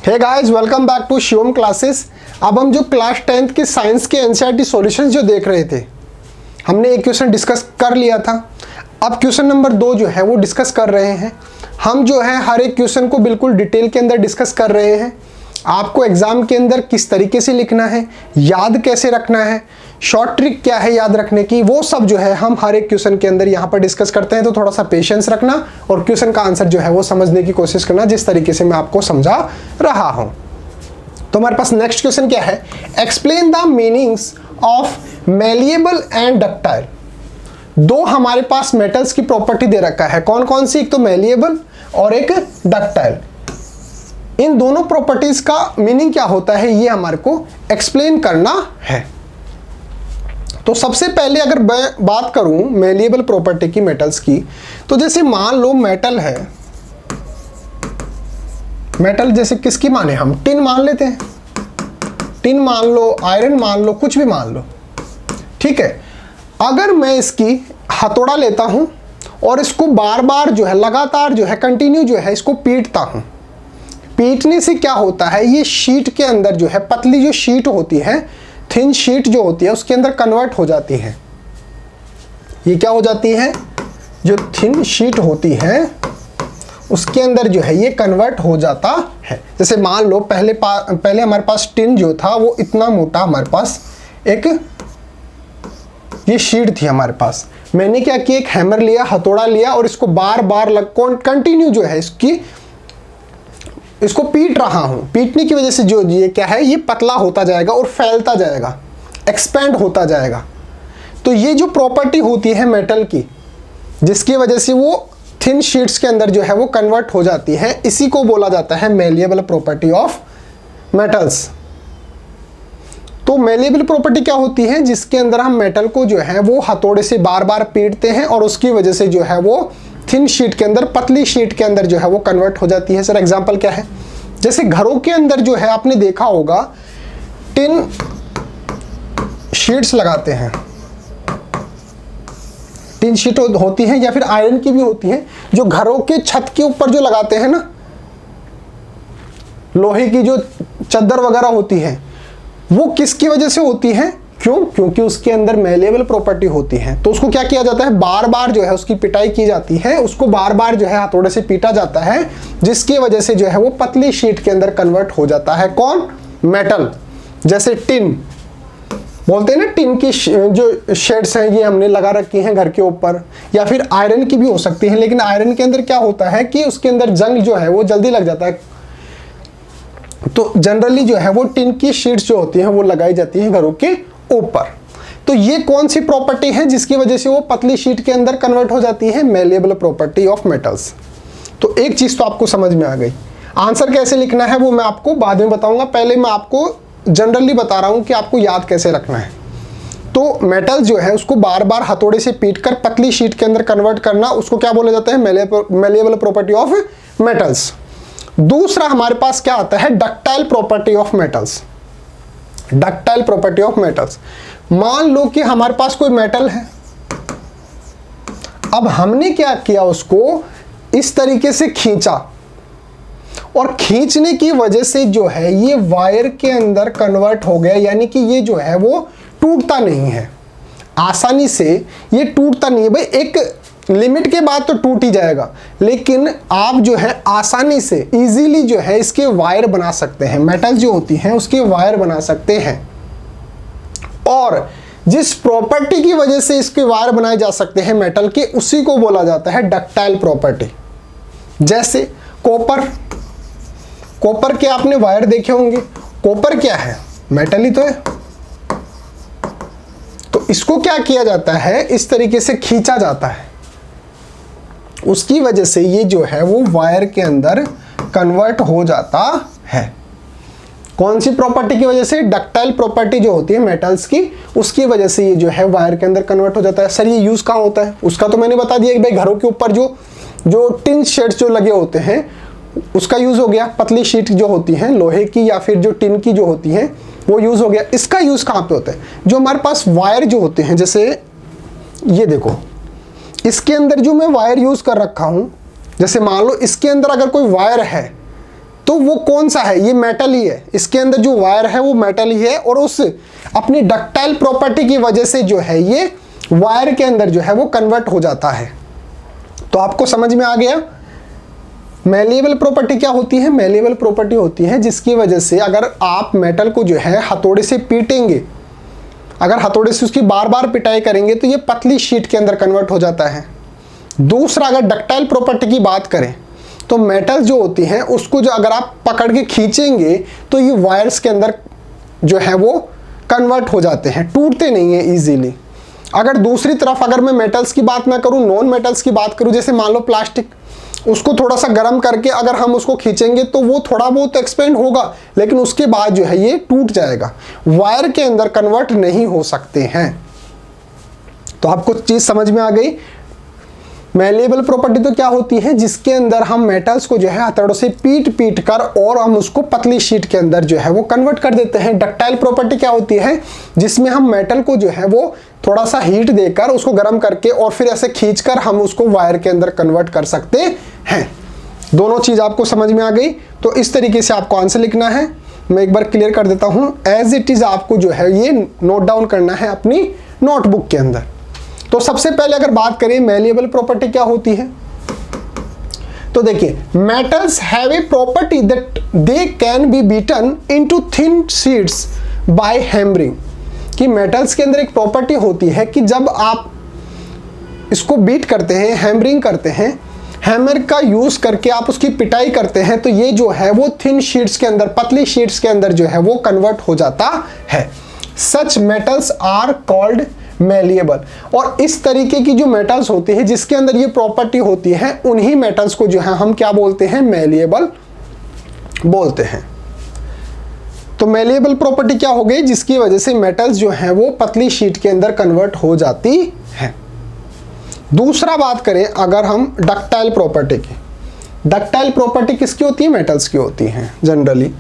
Hey guys, welcome back to Shivam classes. अब हम जो क्लास 10th के साइंस के एनसीईआरटी सॉल्यूशंस जो देख रहे थे, हमने एक क्वेश्चन डिस्कस कर लिया था। अब क्वेश्चन नंबर 2 जो है वो डिस्कस कर रहे हैं। हम जो है हर एक क्वेश्चन को बिल्कुल डिटेल के अंदर डिस्कस कर रहे हैं। आपको एग्जाम के अंदर किस तरीके से लिखना है, याद कैसे रखना है, शॉर्ट ट्रिक क्या है याद रखने की, वो सब जो है हम हर एक क्वेश्चन के अंदर यहाँ पर डिस्कस करते हैं। तो थोड़ा सा पेशेंस रखना और क्वेश्चन का आंसर जो है वो समझने की कोशिश करना, जिस तरीके से मैं आपको समझा रहा हूं। तो हमारे पास नेक्स्ट क्वेश्चन क्या है, explain the meanings of malleable and ductile. दो हमारे पास मेटल्स की प्रॉपर्टी दे रखा है, कौन कौन सी, एक तो मैलिएबल और एक डक्टाइल। इन दोनों प्रॉपर्टीज का मीनिंग क्या होता है ये हमारे को एक्सप्लेन करना है। तो सबसे पहले अगर मैं बात करूं मैलिएबल प्रॉपर्टी की मेटल्स की, तो जैसे मान लो मेटल है, मेटल जैसे किसकी माने, हम टिन मान लेते हैं, टिन मान लो, आयरन मान लो, कुछ भी मान लो, ठीक है। अगर मैं इसकी हथौड़ा लेता हूं और इसको बार बार जो है लगातार जो है कंटिन्यू जो है इसको पीटता हूं, पीटने से क्या होता है, ये शीट के अंदर जो है पतली जो शीट होती है, थिन शीट जो होती है उसके अंदर कन्वर्ट हो जाती है। ये क्या हो जाती है, जो थिन शीट होती है उसके अंदर जो है ये कन्वर्ट हो जाता है। जैसे मान लो पहले हमारे पास टिन जो था वो इतना मोटा, हमारे पास एक ये शीट थी हमारे पास, मैंने क्या किया, एक हैमर लिया, हथौड़ा लिया और इसको बार बार कंटिन्यू जो है इसको पीट रहा हूं। पीटने की वजह से जो ये क्या है, ये पतला होता जाएगा और फैलता जाएगा, एक्सपेंड होता जाएगा। तो ये जो प्रॉपर्टी होती है मेटल की, जिसकी वजह से वो थिन शीट्स के अंदर जो है वो कन्वर्ट हो जाती है, इसी को बोला जाता है मैलिएबल प्रॉपर्टी ऑफ मेटल्स। तो मैलिएबल प्रॉपर्टी क्या होती है, जिसके अंदर हम मेटल को जो है वो हथौड़े से बार बार पीटते हैं और उसकी वजह से जो है वो थिन शीट के अंदर, पतली शीट के अंदर जो है वो कन्वर्ट हो जाती है। सर एग्जांपल क्या है, जैसे घरों के अंदर जो है आपने देखा होगा टिन शीट्स लगाते हैं, टिन शीट होती है या फिर आयरन की भी होती है, जो घरों के छत के ऊपर जो लगाते हैं ना, लोहे की जो चद्दर वगैरह होती है, वो किसकी वजह से होती है, क्योंकि उसके अंदर मैलिएबल प्रॉपर्टी होती है। तो उसको क्या किया जाता है, बार बार जो है उसकी पिटाई की जाती है, उसको बार बार जो है हथौड़े से पीटा जाता है, जिसकी वजह से जो है वो पतली शीट के अंदर कन्वर्ट हो जाता है। कौन, मेटल। जैसे टिन बोलते हैं ना, टिन की जो शेड्स हैं ये हमने लगा रखी हैं घर के ऊपर, या फिर आयरन की भी हो सकती है, लेकिन आयरन के अंदर क्या होता है कि उसके अंदर जंग जो है वो जल्दी लग जाता है। तो जनरली जो है वो टिन की शीट्स जो होती हैं वो लगाई जाती हैं घरों के ऊपर। तो ये कौन सी प्रॉपर्टी है जिसकी वजह से वो पतली शीट के अंदर कन्वर्ट हो जाती है, मैलिएबल प्रॉपर्टी ऑफ मेटल्स। तो एक चीज तो आपको समझ में आ गई। आंसर कैसे लिखना है वो मैं आपको बाद में बताऊंगा, पहले मैं आपको जनरली बता रहा हूं कि आपको याद कैसे रखना है। तो मेटल जो है उसको बार बार हथौड़े से पीटकर पतली शीट के अंदर कन्वर्ट करना, उसको क्या बोला जाता है, मैलिएबल प्रॉपर्टी ऑफ मेटल्स। दूसरा हमारे पास क्या आता है, ductile property of metals. Ductile property of metals, मान लो कि हमारे पास कोई मेटल है, अब हमने क्या किया, उसको इस तरीके से खींचा और खींचने की वजह से जो है ये वायर के अंदर कन्वर्ट हो गया, यानी कि ये जो है वो टूटता नहीं है आसानी से, ये टूटता नहीं है। भाई एक लिमिट के बाद तो टूट ही जाएगा, लेकिन आप जो है आसानी से इजीली जो है इसके वायर बना सकते हैं, मेटल जो होती हैं उसके वायर बना सकते हैं। और जिस प्रॉपर्टी की वजह से इसके वायर बनाए जा सकते हैं मेटल के, उसी को बोला जाता है डक्टाइल प्रॉपर्टी। जैसे कॉपर, कॉपर के आपने वायर देखे होंगे, कॉपर क्या है, मेटल ही तो है। तो इसको क्या किया जाता है, इस तरीके से खींचा जाता है, उसकी वजह से ये जो है वो वायर के अंदर कन्वर्ट हो जाता है। कौन सी प्रॉपर्टी की वजह से, डक्टाइल प्रॉपर्टी जो होती है मेटल्स की, उसकी वजह से ये जो है वायर के अंदर कन्वर्ट हो जाता है। सर ये यूज कहाँ होता है, उसका तो मैंने बता दिया कि भाई घरों के ऊपर जो टिन शेड्स जो लगे होते हैं उसका यूज हो गया, पतली शीट जो होती हैं लोहे की या फिर जो टिन की जो होती हैं वो यूज हो गया। इसका यूज कहाँ पे होता है, जो हमारे पास वायर जो होते हैं, जैसे ये देखो इसके अंदर जो मैं वायर यूज कर रखा हूं, जैसे मान लो इसके अंदर अगर कोई वायर है, तो वो कौन सा है? ये मेटल ही है, इसके अंदर जो वायर है वो मेटल ही है, और उस अपनी डक्टाइल प्रॉपर्टी की वजह से जो है ये वायर के अंदर जो है वो कन्वर्ट हो जाता है। तो आपको समझ में आ गया मैलिएबल प्रॉपर्टी क्या होती है? मैलिएबल प्रॉपर्टी होती है जिसकी वजह से अगर आप मेटल को जो है हथौड़े से पीटेंगे, अगर हथौड़े से उसकी बार बार पिटाई करेंगे तो ये पतली शीट के अंदर कन्वर्ट हो जाता है। दूसरा, अगर डक्टाइल प्रॉपर्टी की बात करें तो मेटल जो होती हैं उसको जो अगर आप पकड़ के खींचेंगे तो ये वायर्स के अंदर जो है वो कन्वर्ट हो जाते हैं, टूटते नहीं है इजीली। अगर दूसरी तरफ अगर मैं मेटल्स की बात ना करूं, नॉन मेटल्स की बात करूं, जैसे मान लो प्लास्टिक, उसको थोड़ा सा गर्म करके अगर हम उसको खींचेंगे तो वो थोड़ा बहुत एक्सपेंड होगा, लेकिन उसके बाद जो है ये टूट जाएगा, वायर के अंदर कन्वर्ट नहीं हो सकते हैं। तो आपको चीज समझ में आ गई। मैलिएबल प्रॉपर्टी तो क्या होती है? जिसके अंदर हम मेटल्स को जो है हथौड़ों से पीट कर और हम उसको पतली शीट के अंदर जो है वो कन्वर्ट कर देते हैं। डक्टाइल प्रॉपर्टी क्या होती है? जिसमें हम मेटल को जो है वो थोड़ा सा हीट देकर उसको गर्म करके और फिर ऐसे खींचकर हम उसको वायर के अंदर कन्वर्ट कर सकते हैं। दोनों चीज आपको समझ में आ गई। तो इस तरीके से आपको आंसर लिखना है। मैं एक बार क्लियर कर देता हूं, एज इट इज आपको जो है ये नोट डाउन करना है अपनी नोटबुक के अंदर। तो सबसे पहले अगर बात करें मैलिएबल प्रॉपर्टी क्या होती है, तो देखिए metals have a property that they can be beaten into thin sheets by hammering. कि मेटल्स के अंदर एक प्रॉपर्टी होती है कि जब आप इसको बीट करते हैं, हैमरिंग करते हैं, हैमर का यूज करके आप उसकी पिटाई करते हैं, तो ये जो है वो थिन शीट्स के अंदर, पतली शीट्स के अंदर जो है वो कन्वर्ट हो जाता है। सच मेटल्स आर कॉल्ड मैलिएबल। और इस तरीके की जो मेटल्स होती है जिसके अंदर ये प्रॉपर्टी होती है, उन्हीं मेटल्स को जो है हम क्या बोलते हैं? मैलिएबल बोलते हैं। तो मैलिएबल प्रॉपर्टी क्या हो गई? जिसकी वजह से मेटल्स जो है वो पतली शीट के अंदर कन्वर्ट हो जाती है। दूसरा बात करें अगर हम डक्टाइल प्रॉपर्टी की, डक्टाइल प्रॉपर्टी किसकी होती है? मेटल्स की होती है generally.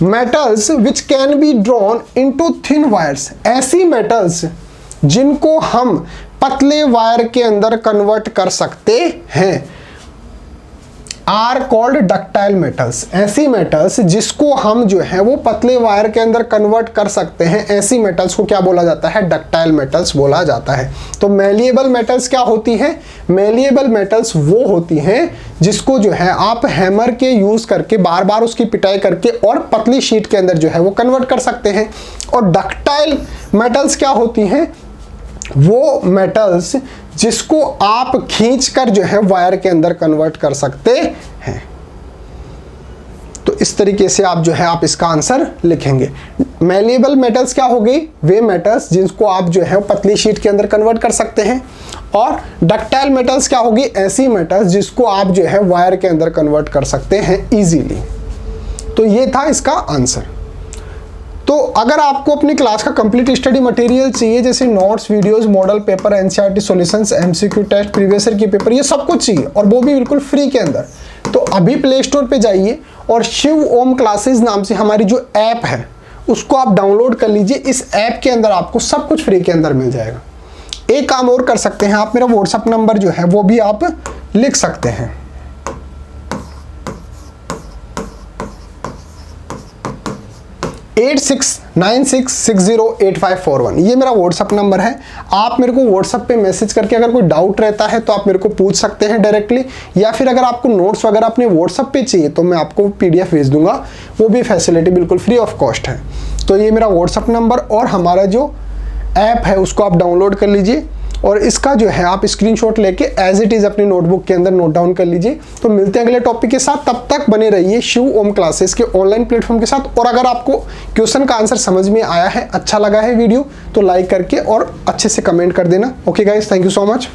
Metals which can be drawn into thin wires, ऐसी मेटल्स जिनको हम पतले वायर के अंदर कन्वर्ट कर सकते हैं, आर कॉल्ड डक्टाइल मेटल्स। ऐसी मेटल्स जिसको हम जो है वो पतले वायर के अंदर कन्वर्ट कर सकते हैं, ऐसी मेटल्स को क्या बोला जाता है? डक्टाइल मेटल्स बोला जाता है। तो मैलिएबल मेटल्स क्या होती है? मैलिएबल मेटल्स वो होती हैं जिसको जो है आप हैमर के यूज करके बार बार उसकी पिटाई करके और पतली शीट के अंदर जो है वो कन्वर्ट कर सकते हैं। और डक्टाइल मेटल्स क्या होती हैं? वो मेटल्स जिसको आप खींचकर जो है वायर के अंदर कन्वर्ट कर सकते हैं। तो इस तरीके से आप जो है आप इसका आंसर लिखेंगे। मैलिएबल मेटल्स क्या हो गई? वे मेटल्स जिसको आप जो है पतली शीट के अंदर कन्वर्ट कर सकते हैं। और डक्टाइल मेटल्स क्या होगी? ऐसी मेटल्स जिसको आप जो है वायर के अंदर कन्वर्ट कर सकते हैं इजीली। तो ये था इसका आंसर। तो अगर आपको अपनी क्लास का कंप्लीट स्टडी मटेरियल चाहिए, जैसे notes, videos, model paper, NCERT solutions, MCQ test, previous year की पेपर, ये सब कुछ चाहिए और वो भी बिल्कुल फ्री के अंदर, तो अभी प्ले स्टोर पे जाइए और शिव ओम क्लासेस नाम से हमारी जो ऐप है उसको आप डाउनलोड कर लीजिए। इस ऐप के अंदर आपको सब कुछ फ्री के अंदर मिल जाएगा। एक काम और कर सकते हैं आप, मेरा व्हाट्सअप नंबर जो है वो भी आप लिख सकते हैं। 8696608541, ये मेरा व्हाट्सअप नंबर है। आप मेरे को व्हाट्सअप पे मैसेज करके अगर कोई डाउट रहता है तो आप मेरे को पूछ सकते हैं डायरेक्टली, या फिर अगर आपको नोट्स वगैरह अपने व्हाट्सअप पे चाहिए तो मैं आपको PDF भेज दूंगा, वो भी फैसिलिटी बिल्कुल फ्री ऑफ कॉस्ट है। तो ये मेरा व्हाट्सअप नंबर और हमारा जो ऐप है उसको आप डाउनलोड कर लीजिए और इसका जो है आप स्क्रीनशॉट लेके एज इट इज अपनी नोटबुक के अंदर नोट डाउन कर लीजिए। तो मिलते हैं अगले टॉपिक के साथ, तब तक बने रहिए शिव ओम क्लासेस के ऑनलाइन प्लेटफॉर्म के साथ। और अगर आपको क्वेश्चन का आंसर समझ में आया है, अच्छा लगा है वीडियो, तो लाइक करके और अच्छे से कमेंट कर देना। Okay guys, thank you so much.